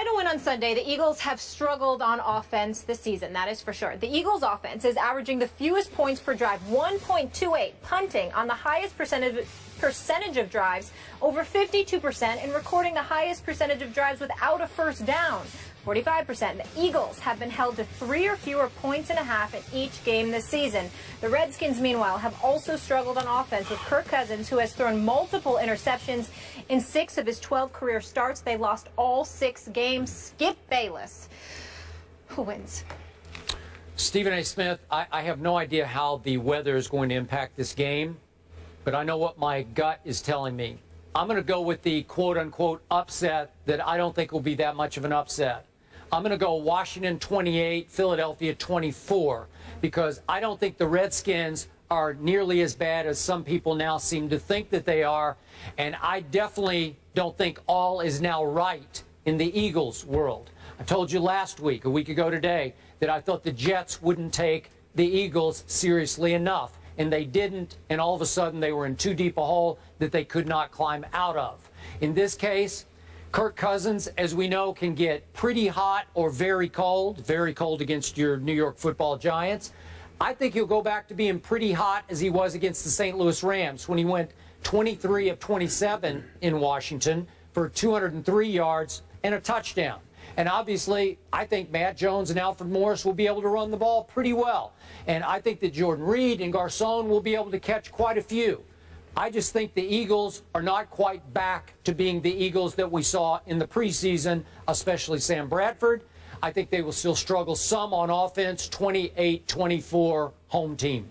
a win on Sunday, the Eagles have struggled on offense this season, that is for sure. The Eagles' offense is averaging the fewest points per drive, 1.28, punting on the highest percentage of drives, over 52%, and recording the highest percentage of drives without a first down, 45%. The Eagles have been held to 3 or fewer points and a half in each game this season. The Redskins, meanwhile, have also struggled on offense with Kirk Cousins, who has thrown multiple interceptions in 6 of his 12 career starts. They lost all 6 games. Skip Bayless. Who wins? Stephen A. Smith, I have no idea how the weather is going to impact this game, but I know what my gut is telling me. I'm going to go with the quote-unquote upset that I don't think will be that much of an upset. I'm going to go Washington 28, Philadelphia 24, because I don't think the Redskins are nearly as bad as some people now seem to think that they are, and I definitely don't think all is now right in the Eagles world. I told you last week, a week ago today, that I thought the Jets wouldn't take the Eagles seriously enough, and they didn't, and all of a sudden they were in too deep a hole that they could not climb out of. In this case, Kirk Cousins, as we know, can get pretty hot or very cold against your New York Football Giants. I think he'll go back to being pretty hot as he was against the St. Louis Rams when he went 23 of 27 in Washington for 203 yards and a touchdown. And obviously, I think Matt Jones and Alfred Morris will be able to run the ball pretty well. And I think that Jordan Reed and Garcon will be able to catch quite a few. I just think the Eagles are not quite back to being the Eagles that we saw in the preseason, especially Sam Bradford. I think they will still struggle some on offense, 28-24 home team.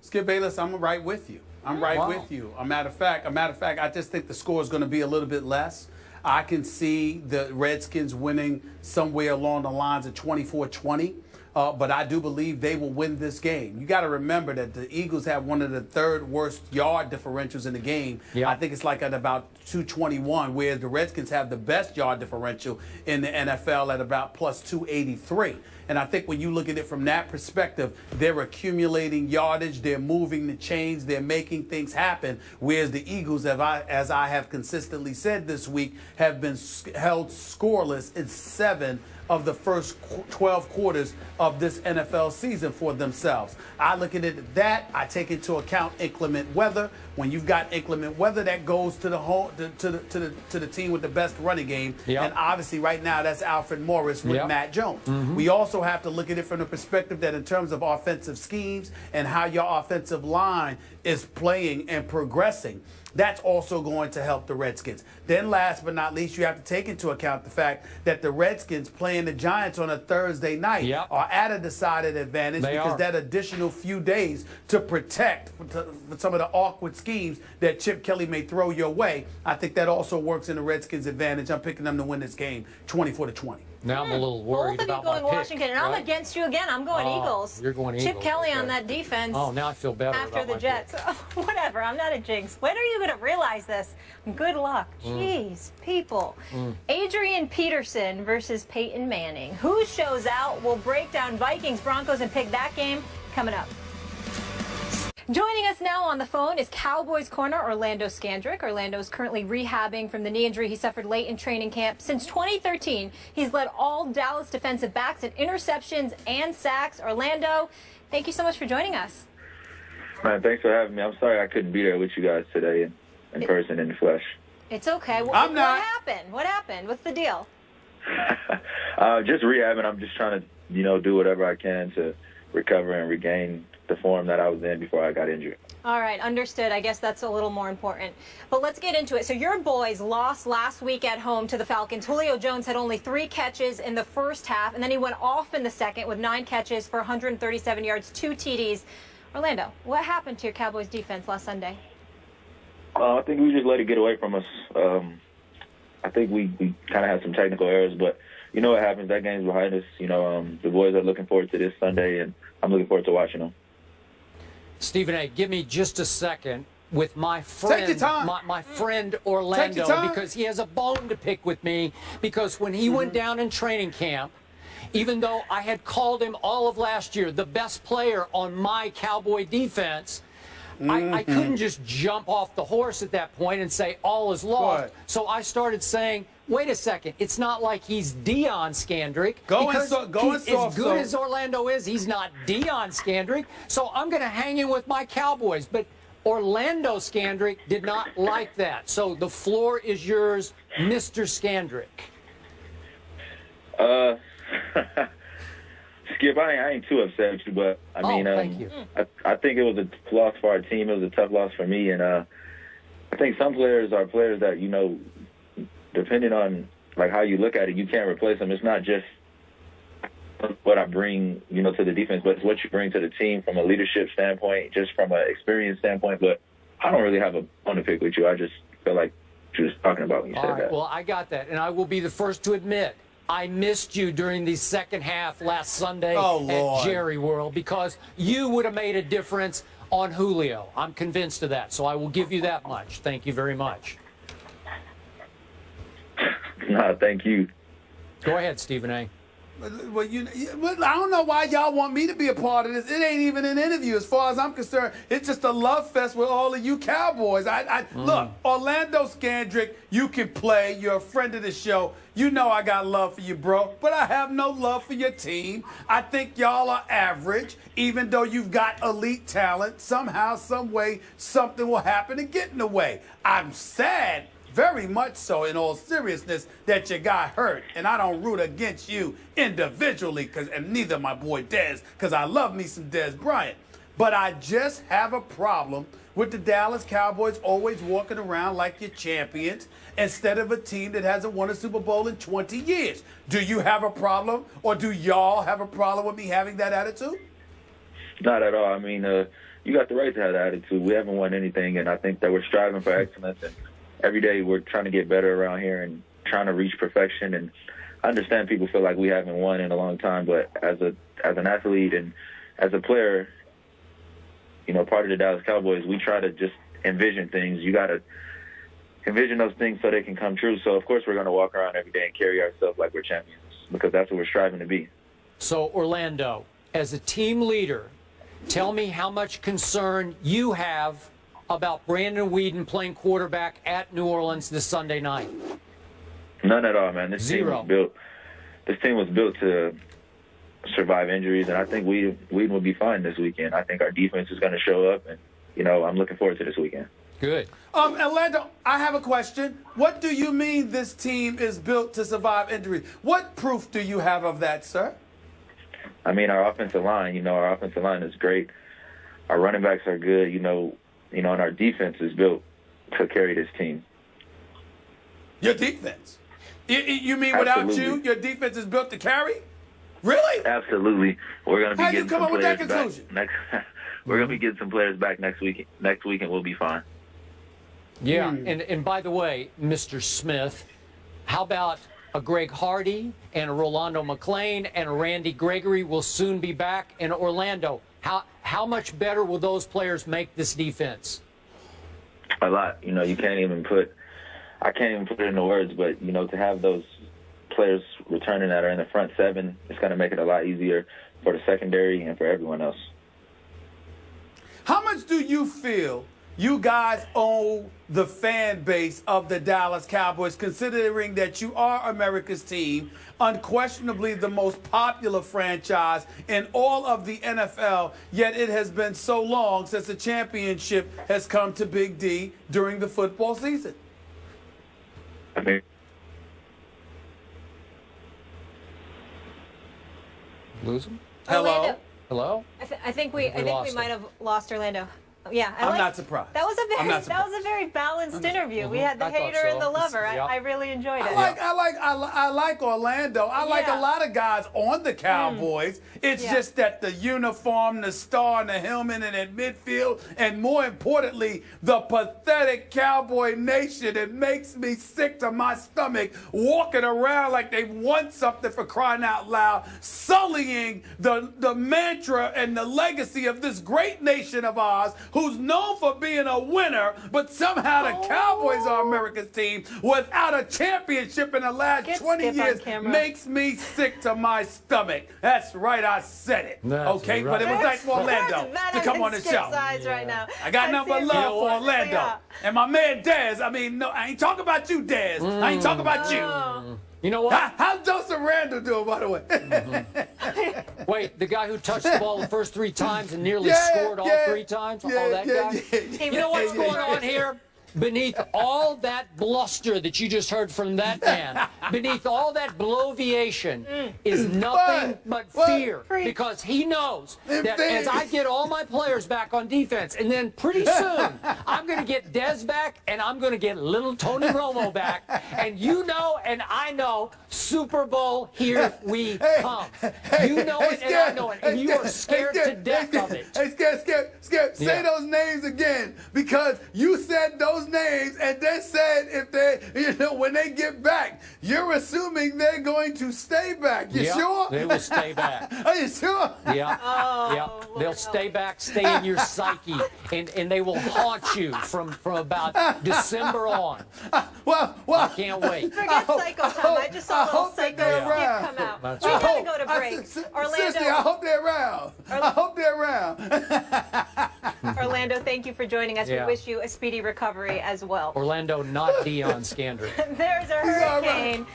Skip Bayless, I'm right with you. I'm right with you. A matter of fact, I just think the score is going to be a little bit less. I can see the Redskins winning somewhere along the lines of 24-20. But I do believe they will win this game. You got to remember that the Eagles have one of the 3rd worst yard differentials in the game. I think it's like at about 221, whereas the Redskins have the best yard differential in the NFL at about plus 283. And I think when you look at it from that perspective, they're accumulating yardage, they're moving the chains, they're making things happen, whereas the Eagles, as I have consistently said this week, have been held scoreless in 7 of the first 12 quarters of this NFL season for themselves. I look at it that I take into account inclement weather. When you've got inclement weather, that goes to the home to the team with the best running game. And obviously right now that's Alfred Morris with Matt Jones. We also have to look at it from the perspective that in terms of offensive schemes and how your offensive line is playing and progressing, that's also going to help the Redskins. Then last but not least, you have to take into account the fact that the Redskins playing the Giants on a Thursday night are at a decided advantage because that additional few days to protect some of the awkward schemes that Chip Kelly may throw your way, I think that also works in the Redskins' advantage. I'm picking them to win this game 24-20. Now I'm a little worried about my pick. Both of you going Washington, and I'm against you again. I'm going Eagles. You're going Eagles. Chip Kelly on that defense. Oh, now I feel better after about the my Jets. Whatever. I'm not a jinx. When are you going to realize this? Good luck. Jeez, people. Adrian Peterson versus Peyton Manning. Who shows out? We'll break down Vikings, Broncos, and pick that game coming up. Joining us now on the phone is Cowboys corner Orlando Scandrick. Orlando is currently rehabbing from the knee injury he suffered late in training camp. Since 2013, he's led all Dallas defensive backs in interceptions and sacks. Orlando, thank you so much for joining us. Man, thanks for having me. I'm sorry I couldn't be there with you guys today in person, in the flesh. It's okay. What happened? What happened? What's the deal? Just rehabbing. I'm just trying to, do whatever I can to recover and regain the form that I was in before I got injured. All right, understood. I guess that's a little more important. But let's get into it. So your boys lost last week at home to the Falcons. Julio Jones had only 3 catches in the first half, and then he went off in the second with 9 catches for 137 yards, 2 TDs. Orlando, what happened to your Cowboys defense last Sunday? I think we just let it get away from us. I think we kind of had some technical errors, but you know what happens. That game's behind us. The boys are looking forward to this Sunday, and I'm looking forward to watching them. Stephen A., give me just a second with my friend, my friend Orlando, because he has a bone to pick with me. Because when he went down in training camp, even though I had called him all of last year the best player on my Cowboy defense, I couldn't just jump off the horse at that point and say all is lost. So I started saying, wait a second, it's not like he's Deion Scandrick. As good as Orlando is, he's not Deion Scandrick. So I'm going to hang in with my Cowboys. But Orlando Scandrick did not like that. So the floor is yours, Mr. Scandrick. Skip, I ain't too upset with you, but I mean, thank you. I think it was a loss for our team. It was a tough loss for me, and I think some players are players that, you know, depending on like how you look at it, you can't replace them. It's not just what I bring, you know, to the defense, but it's what you bring to the team from a leadership standpoint, just from an experience standpoint. But I don't really have a bone to pick with you. I just feel like you were talking about when you said that. Well, I got that, and I will be the first to admit I missed you during the second half last Sunday at Jerry World because you would have made a difference on Julio. I'm convinced of that, so I will give you that much. Thank you very much. No, thank you. Go ahead, Stephen A. Well, I don't know why y'all want me to be a part of this. It ain't even an interview, as far as I'm concerned. It's just a love fest with all of you Cowboys. Look, Orlando Scandrick, you can play. You're a friend of the show. You know I got love for you, bro. But I have no love for your team. I think y'all are average, even though you've got elite talent. Somehow, some way, something will happen to get in the way. I'm sad, very much so, in all seriousness, that you got hurt. And I don't root against you individually, and neither my boy Dez, because I love me some Dez Bryant. But I just have a problem with the Dallas Cowboys always walking around like you're champions instead of a team that hasn't won a Super Bowl in 20 years. Do you have a problem, or do y'all have a problem with me having that attitude? Not at all. I mean, you got the right to have that attitude. We haven't won anything, and I think that we're striving for excellence. And every day we're trying to get better around here and trying to reach perfection. And I understand people feel like we haven't won in a long time, but as an athlete and as a player, you know, part of the Dallas Cowboys, we try to just envision things. You got to envision those things so they can come true. So, of course, we're going to walk around every day and carry ourselves like we're champions because that's what we're striving to be. So, Orlando, as a team leader, tell me how much concern you have about Brandon Weeden playing quarterback at New Orleans this Sunday night. None at all, man. This team was built to survive injuries, and I think Weeden will be fine this weekend. I think our defense is going to show up, and, you know, I'm looking forward to this weekend. Good. Orlando, I have a question. What do you mean this team is built to survive injuries? What proof do you have of that, sir? I mean, our offensive line is great. Our running backs are good, and our defense is built to carry this team. Your defense? You mean without you, your defense is built to carry? Really? Absolutely. We're going to be How you come up with that conclusion? We're going to be getting some players back next week. Next week, and we'll be fine. Yeah, and by the way, Mr. Smith, how about a Greg Hardy and a Rolando McClain and a Randy Gregory will soon be back in Orlando? How much better will those players make this defense? A lot. I can't even put it into words, but, to have those players returning that are in the front seven, it's going to make it a lot easier for the secondary and for everyone else. How much do you feel you guys owe the fan base of the Dallas Cowboys, considering that you are America's team, unquestionably the most popular franchise in all of the NFL, yet it has been so long since the championship has come to Big D during the football season? I mean, lose him? Hello? Hello? I think we might have lost Orlando. Yeah, I'm not surprised. That was a very balanced interview. We had the hater and the lover. I really enjoyed it. I like Orlando. I like a lot of guys on the Cowboys. It's just that the uniform, the star, and the helmet, and in midfield, and more importantly, the pathetic Cowboy Nation. It makes me sick to my stomach walking around like they've won something, for crying out loud, sullying the mantra and the legacy of this great nation of ours, who's known for being a winner, but somehow the Cowboys are America's team without a championship in the last 20 years makes me sick to my stomach. That's right, I said it. Okay, but it was nice for Orlando to come on the show. Right now. I got nothing but love for Orlando. And my man Dez, I mean, no, I ain't talking about you, Dez. I ain't talking about you. You know what? How's Joseph Randall doing, by the way? Wait, the guy who touched the ball the first 3 times and nearly scored all 3 times? That guy? You know what's going on here? Beneath all that bluster that you just heard from that man, beneath all that bloviation is nothing but fear. Because he knows that as I get all my players back on defense, and then pretty soon I'm going to get Dez back, and I'm going to get little Tony Romo back, and you know and I know, Super Bowl, here we come. You know it and I know it, and you are scared to death of it. Hey, Skip, say those names again, because you said those names and then said if they, when they get back, you're assuming they're going to stay back. You sure? They will stay back. Are you sure? Yeah. They'll stay back, stay in your psyche, and they will haunt you from about December on. Well, I can't wait. Forget Psycho Tom. I just saw a little Psycho Skip come out. We gotta go to break. Orlando, I hope they're around. I hope they're around. Orlando, thank you for joining us. We wish you a speedy recovery as well. Orlando, not Deion Scandrick. There's a hurricane.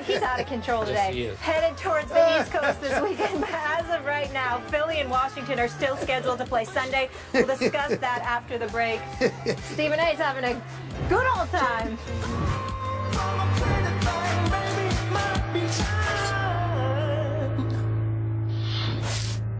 He's out of control today. Yes, he is. Headed towards the East Coast this weekend, but as of right now, Philly and Washington are still scheduled to play Sunday. We'll discuss that after the break. Stephen A.'s having a good old time.